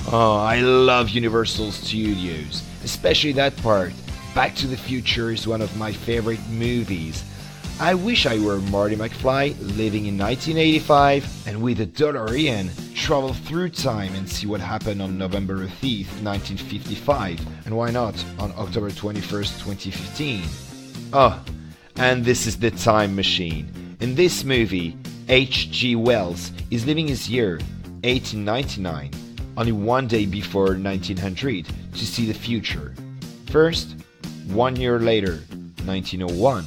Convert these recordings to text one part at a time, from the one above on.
Oh, I love Universal Studios, especially that part. Back to the Future is one of my favorite movies. I wish I were Marty McFly, living in 1985, and with a DeLorean, travel through time and see what happened on November 5th, 1955, and why not on October 21st, 2015. Oh, and this is the time machine. In this movie, H.G. Wells is living his year, 1899, only one day before 1900, to see the future. First, 1 year later, 1901.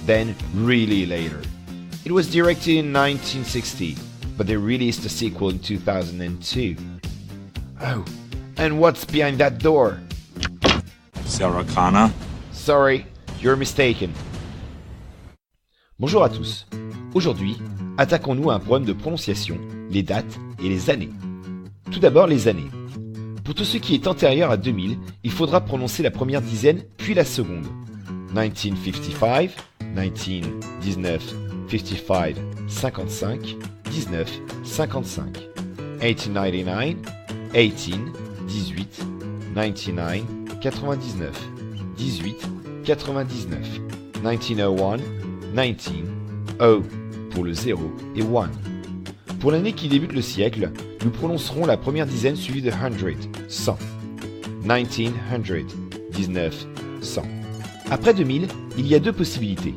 Then really later. It was directed in 1960, but they released a sequel in 2002. Oh, and what's behind that door? Sarah Connor. Sorry, you're mistaken. Bonjour à tous. Aujourd'hui, attaquons-nous à un problème de prononciation, les dates et les années. Tout d'abord, les années. Pour tout ce qui est antérieur à 2000, il faudra prononcer la première dizaine puis la seconde. 1955, 19, 55, 55, 19, 55. 1899, 18, 18, 99, 99, 18, 99. 1901, 19, O pour le 0 et 1. Pour l'année qui débute le siècle, nous prononcerons la première dizaine suivie de 100, 100. 1900, 19, 100. Après 2000, il y a deux possibilités.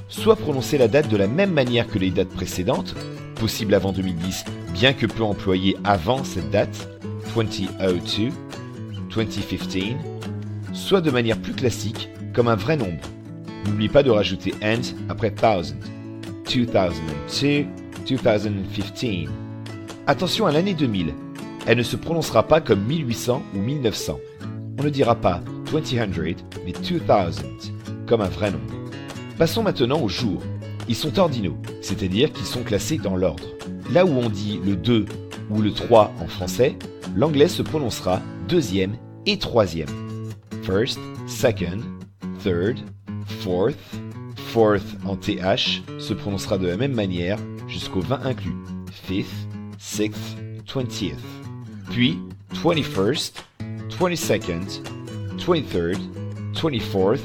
Soit prononcer la date de la même manière que les dates précédentes, possible avant 2010, bien que peu employée avant cette date, 2002, 2015, soit de manière plus classique, comme un vrai nombre. N'oublie pas de rajouter and après 1000, 2002, 2015. Attention à l'année 2000, elle ne se prononcera pas comme 1800 ou 1900. On ne dira pas 2000, mais 2000, comme un vrai nombre. Passons maintenant aux jours. Ils sont ordinaux, c'est-à-dire qu'ils sont classés dans l'ordre. Là où on dit le 2 ou le 3 en français, l'anglais se prononcera deuxième et troisième. First, second, third, fourth. Fourth en TH se prononcera de la même manière jusqu'au 20 inclus. Fifth, sixth, 20th. Puis 21st, 22nd, 23rd, 24th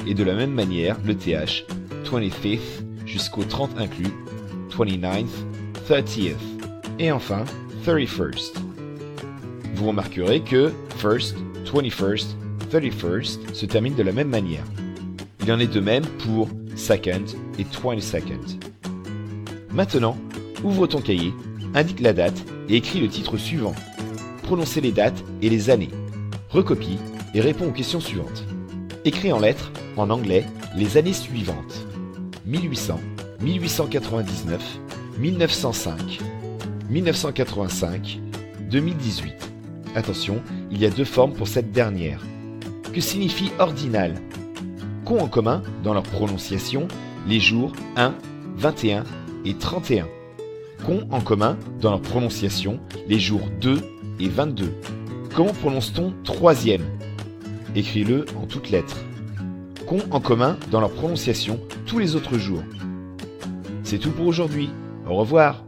et de la même manière le TH 25th jusqu'au 30 inclus, 29th, 30th et enfin 31st. Vous remarquerez que first, 21st, 31st se terminent de la même manière. Il en est de même pour second et 22nd. Maintenant, ouvre ton cahier, indique la date et écris le titre suivant. Prononcez les dates et les années. Recopie et réponds aux questions suivantes. Écris en lettres, en anglais, les années suivantes. 1800, 1899, 1905, 1985, 2018. Attention, il y a deux formes pour cette dernière. Que signifie ordinal? Qu'ont en commun, dans leur prononciation, les jours 1, 21 et 31. Qu'ont en commun, dans leur prononciation, les jours 2 et 22. Comment prononce-t-on troisième? Écris-le en toutes lettres. Qu'ont en commun, dans leur prononciation, tous les autres jours? C'est tout pour aujourd'hui. Au revoir.